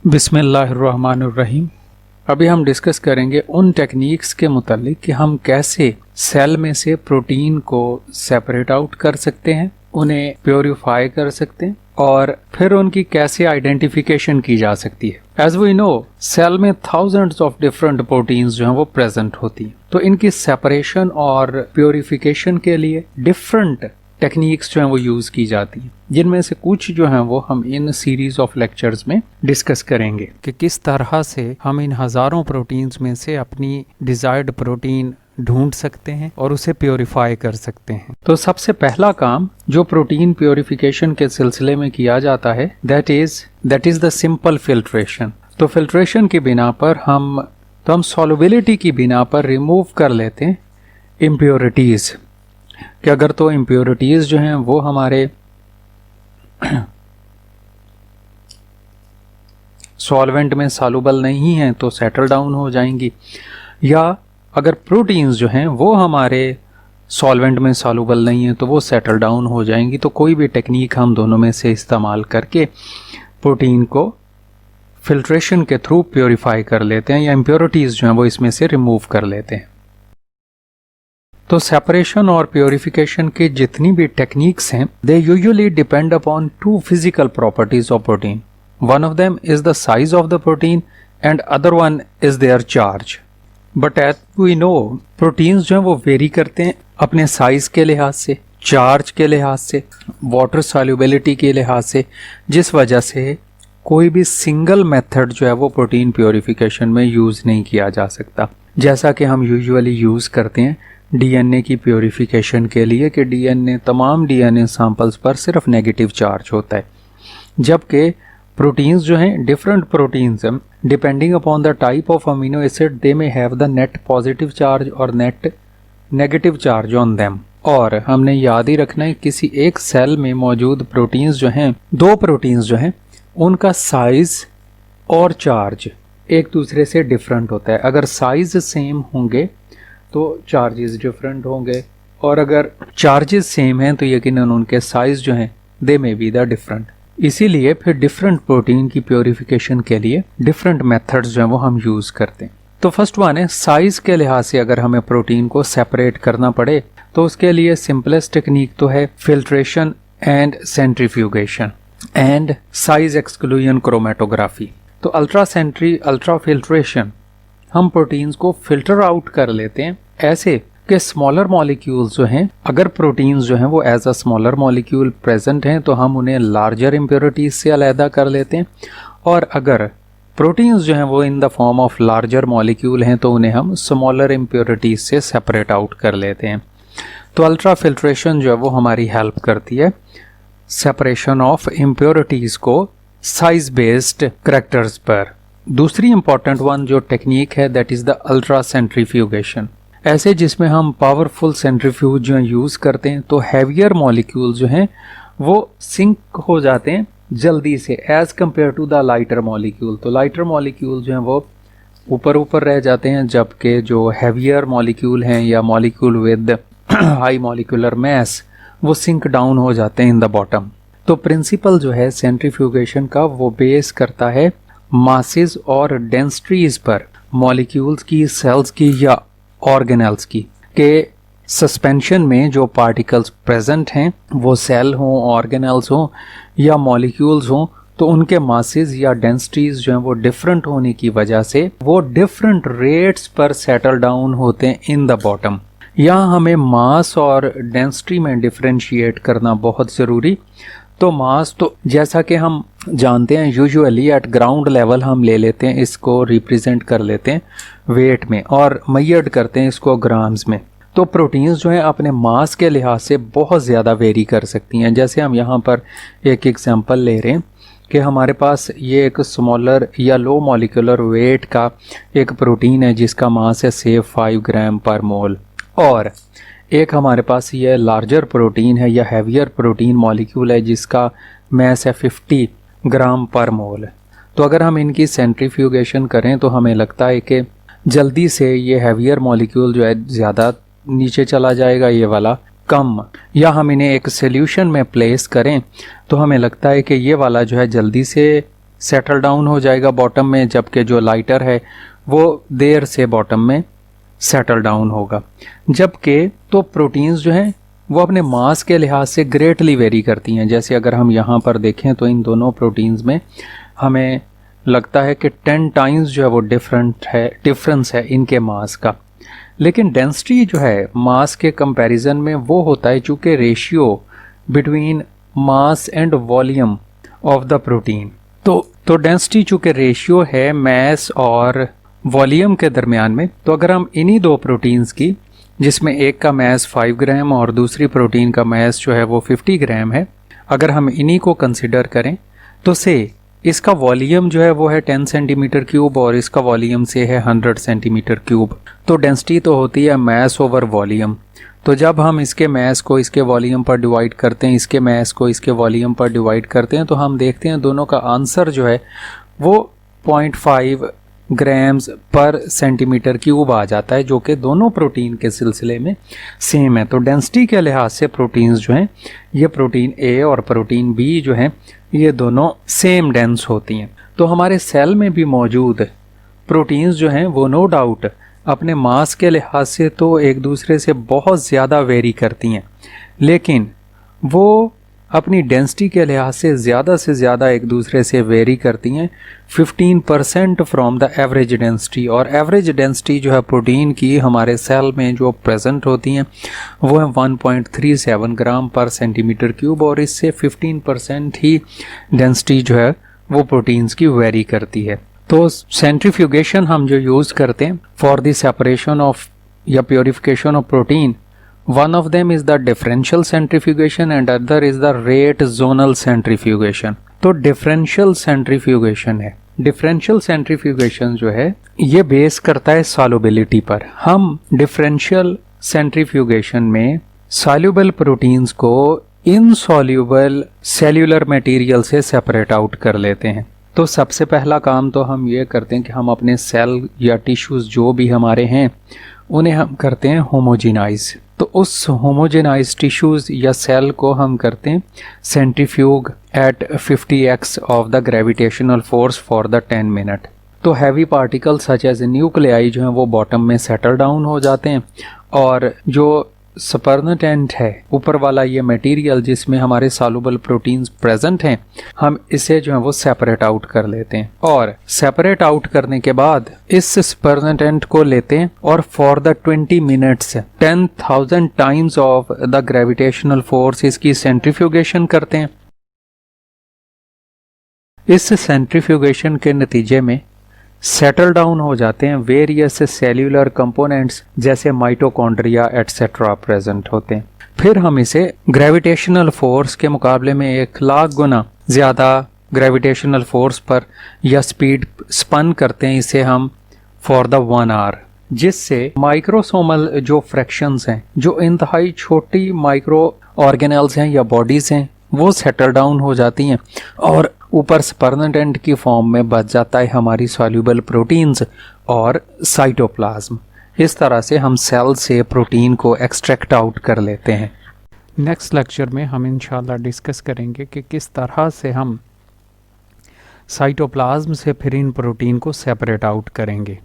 बिस्मिल्लाहिर्रहमानिर्रहीम। अभी हम डिस्कस करेंगे उन टेक्निक्स के मुतालिक कि हम कैसे सेल में से प्रोटीन को सेपरेट आउट कर सकते हैं, उन्हें प्योरीफाई कर सकते हैं और फिर उनकी कैसे आइडेंटिफिकेशन की जा सकती है। एज वी नो, सेल में थाउजेंड्स ऑफ डिफरेंट प्रोटीन्स जो हैं वो प्रेजेंट होती हैं, तो इनकी सेपरेशन और प्योरीफिकेशन के लिए डिफरेंट टेक्निक्स जो हैं वो यूज की जाती हैं, जिनमें से कुछ जो हैं वो हम इन सीरीज ऑफ लेक्चर्स में डिस्कस करेंगे कि किस तरह से हम इन हजारों प्रोटीन्स में से अपनी डिजायर्ड प्रोटीन ढूंढ सकते हैं और उसे प्योरीफाई कर सकते हैं। तो सबसे पहला काम जो प्रोटीन प्योरीफिकेशन के सिलसिले में किया जाता है that is the simple filtration. तो फिल्ट्रेशन की बिना पर हम सॉल्युबिलिटी की बिना पर रिमूव कर लेते हैं इम्प्योरिटीज कि अगर तो इम्प्योरिटीज जो हैं वो हमारे सॉल्वेंट में सॉल्युबल नहीं हैं तो सेटल डाउन हो जाएंगी, या अगर प्रोटीन्स जो हैं वो हमारे सॉल्वेंट में सॉल्युबल नहीं है तो वो सेटल डाउन हो जाएंगी। तो कोई भी टेक्निक हम दोनों में से इस्तेमाल करके प्रोटीन को फिल्ट्रेशन के थ्रू प्योरीफाई कर लेते हैं या इम्प्योरिटीज जो हैं वो इसमें से रिमूव कर लेते हैं। तो सेपरेशन और प्योरीफिकेशन के जितनी भी टेक्निक्स हैं they usually depend upon to physical properties of protein. One of them is the size of the protein and other one is their charge. But as we know, proteins जो हैं वो very करते हैं अपने size के लिहाज से, charge के लिहाज से, वाटर सॉल्युबिलिटी के लिहाज से, जिस वजह से कोई भी सिंगल मेथड जो है वो प्रोटीन प्योरीफिकेशन में यूज नहीं किया जा सकता। जैसा कि हम यूजुअली यूज करते हैं डीएनए की प्योरीफिकेशन के लिए कि डीएनए तमाम डीएनए सैंपल्स पर सिर्फ नेगेटिव चार्ज होता है, जबकि प्रोटीन्स जो हैं different proteins depending upon the type of amino acid they may have the net positive charge और net negative charge on them. और हमने याद ही रखना है किसी एक सेल में मौजूद प्रोटीन्स जो हैं, दो प्रोटीन्स जो हैं उनका साइज और चार्ज एक दूसरे से डिफरेंट होता है। अगर साइज सेम होंगे तो चार्जेस डिफरेंट होंगे, और अगर चार्जेस सेम हैं तो यकीनन उनके साइज जो हैं दे में बी द डिफरेंट। इसीलिए फिर डिफरेंट प्रोटीन की प्योरीफिकेशन के लिए डिफरेंट मेथड्स जो हैं वो हम यूज करते हैं। तो फर्स्ट वन है साइज के लिहाज से अगर हमें प्रोटीन को सेपरेट करना पड़े तो उसके लिए सिंपलेस्ट टेक्निक तो है filtration and centrifugation and size exclusion chromatography. तो अल्ट्रा फिल्ट्रेशन हम प्रोटीन्स को फिल्टर आउट कर लेते हैं ऐसे कि स्मॉलर मॉलिक्यूल्स जो हैं, अगर प्रोटीन्स जो हैं वो as a smaller molecule present हैं तो हम उन्हें लार्जर इम्प्योरिटीज से अलहदा कर लेते हैं, और अगर प्रोटीन्स जो हैं वो in the form of larger molecule हैं तो उन्हें हम स्मॉलर इम्प्योरिटीज से सेपरेट आउट कर लेते हैं। तो अल्ट्रा फिल्ट्रेशन जो है वो हमारी हेल्प करती है सेपरेशन ऑफ इम्प्योरिटीज को साइज बेस्ड करैक्टर्स पर। दूसरी इंपॉर्टेंट वन जो टेक्निक है that is the ultra centrifugation, ऐसे जिसमें हम पावरफुल सेंट्रीफ्यूज जो यूज करते हैं तो हैवियर मॉलिक्यूल जो हैं वो सिंक हो जाते हैं जल्दी से as compare to the lighter molecule. तो लाइटर मॉलिक्यूल जो हैं वो ऊपर रह जाते हैं, जबकि जो हैवियर मॉलिक्यूल हैं या molecule with high molecular mass वो सिंक डाउन हो जाते हैं इन द बॉटम। तो प्रिंसिपल जो है सेंट्रीफ्यूगेशन का वो बेस करता है मासेस और डेंसिटीज पर, मॉलिक्यूल्स की, सेल्स की या ऑर्गेनेल्स की, के सस्पेंशन में जो पार्टिकल्स प्रेजेंट हैं वो सेल हों, ऑर्गेनेल्स हों या मॉलिक्यूल्स हों, तो उनके मासेस या डेंसिटीज जो हैं वो डिफरेंट होने की वजह से वो डिफरेंट रेट्स पर सेटल डाउन होते हैं इन द बॉटम। यहाँ हमें मास और डेंसिटी में डिफरेंशिएट करना बहुत ज़रूरी। तो मास तो जैसा कि हम जानते हैं यूजुअली एट ग्राउंड लेवल हम ले लेते हैं, इसको रिप्रेजेंट कर लेते हैं वेट में और मेजर्ड करते हैं इसको ग्राम्स में। तो प्रोटीन्स जो हैं अपने मास के लिहाज से बहुत ज़्यादा वेरी कर सकती हैं। जैसे हम यहाँ पर एक एग्जांपल ले रहे हैं कि हमारे पास ये एक स्मॉलर या लो मॉलिक्यूलर वेट का एक प्रोटीन है जिसका मास है से 5 ग्राम पर मोल, और एक हमारे पास ये लार्जर प्रोटीन है या हैवियर प्रोटीन मॉलिक्यूल है जिसका मास है 50 ग्राम पर मोल। तो अगर हम इनकी सेंट्रीफ्यूगेशन करें तो हमें लगता है कि जल्दी से ये हैवियर मॉलिक्यूल जो है ज़्यादा नीचे चला जाएगा, ये वाला कम, या हम इन्हें एक सॉल्यूशन में प्लेस करें तो हमें लगता है कि ये वाला जो है जल्दी से सेटल डाउन हो जाएगा बॉटम में, जबकि जो लाइटर है वो देर से बॉटम में सेटल डाउन होगा। जबकि तो प्रोटीन्स जो हैं वो अपने मास के लिहाज से ग्रेटली वेरी करती हैं। जैसे अगर हम यहाँ पर देखें तो इन दोनों प्रोटीन्स में हमें लगता है कि 10 टाइम्स जो है वो डिफरेंस है इनके मास का। लेकिन डेंसिटी जो है मास के कंपैरिजन में वो होता है चूँकि ratio between mass and volume of the protein. तो डेंसिटी चूँकि रेशियो है मास और वॉल्यूम के दरमियान में, तो अगर हम इन्हीं दो प्रोटीन्स की, जिसमें एक का मास 5 ग्राम और दूसरी प्रोटीन का मास जो है वो 50 ग्राम है, अगर हम इन्हीं को कंसिडर करें तो से इसका वॉल्यूम जो है वो है 10 सेंटीमीटर क्यूब और इसका वॉल्यूम से है 100 सेंटीमीटर क्यूब। तो डेंसिटी तो होती है मास ओवर वॉल्यूम। तो जब हम इसके मास को इसके वॉल्यूम पर डिवाइड करते हैं, इसके मास को इसके वॉल्यूम पर डिवाइड करते हैं, तो हम देखते हैं दोनों का आंसर जो है वो 0.5 ग्राम्स पर सेंटीमीटर क्यूब आ जाता है, जो कि दोनों प्रोटीन के सिलसिले में सेम है। तो डेंसिटी के लिहाज से प्रोटीन्स जो हैं, ये प्रोटीन ए और प्रोटीन बी जो हैं, ये दोनों सेम डेंस होती हैं। तो हमारे सेल में भी मौजूद प्रोटीन्स जो हैं वो नो डाउट अपने मास के लिहाज से तो एक दूसरे से बहुत ज़्यादा वेरी करती हैं, लेकिन वो अपनी डेंसिटी के लिहाज से ज़्यादा एक दूसरे से वेरी करती हैं 15% फ्रॉम द एवरेज डेंसिटी। और एवरेज डेंसिटी जो है प्रोटीन की हमारे सेल में जो प्रेजेंट होती हैं वो है 1.37 ग्राम पर सेंटीमीटर क्यूब, और इससे 15% ही डेंसिटी जो है वो प्रोटीन्स की वेरी करती है। तो सेंट्रीफ्यूगेशन हम जो यूज़ करते हैं फॉर द सेपरेशन ऑफ या purification of protein, one of them is the differential centrifugation and other is the rate zonal centrifugation। तो differential centrifugation है, differential centrifugation जो है ये बेस करता है solubility पर। हम differential centrifugation में soluble proteins को insoluble cellular material से separate out कर लेते हैं। तो सबसे पहला काम तो हम ये करते हैं कि हम अपने सेल या टिश्यूज़ जो भी हमारे हैं उन्हें हम करते हैं होमोजेनाइज। तो उस होमोजेनाइज टिश्यूज़ या सेल को हम करते हैं centrifuge at 50x of the gravitational force for the 10 minute. तो heavy particle such as nuclei जो हैं वो बॉटम में सेटल डाउन हो जाते हैं, और जो स्पर्नेटेंट है ऊपर वाला ये मटेरियल जिसमें हमारे सॉल्युबल प्रोटीन्स प्रेजेंट हैं, हम इसे जो है वो सेपरेट आउट कर लेते हैं। और सेपरेट आउट करने के बाद इस स्पर्नेटेंट को लेते हैं और for the 20 minutes 10,000 times of the gravitational force इसकी सेंट्रीफ्यूगेशन करते हैं। इस सेंट्रीफ्यूगेशन के नतीजे में सेटल डाउन हो जाते हैं वेरियस सेल्यूलर कंपोनेंट्स जैसे माइटोकॉन्ड्रिया एटसेट्रा प्रेजेंट होते हैं। फिर हम इसे ग्रेविटेशनल फोर्स के मुकाबले में 1 लाख गुना ज़्यादा ग्रेविटेशनल फोर्स पर या स्पीड स्पन करते हैं इसे हम फॉर द 1 आवर, जिससे माइक्रोसोमल जो फ्रैक्शंस हैं, जो इंतहाई छोटी माइक्रो ऑर्गेनल्स हैं या बॉडीज़ हैं, वो सेटल डाउन हो जाती हैं और ऊपर स्पर्नेटेंट की फॉर्म में बच जाता है हमारी सॉल्युबल प्रोटीन्स और साइटोप्लाज्म। इस तरह से हम सेल से प्रोटीन को एक्सट्रैक्ट आउट कर लेते हैं। नेक्स्ट लेक्चर में हम इंशाल्लाह डिस्कस करेंगे कि किस तरह से हम साइटोप्लाज्म से फिर इन प्रोटीन को सेपरेट आउट करेंगे।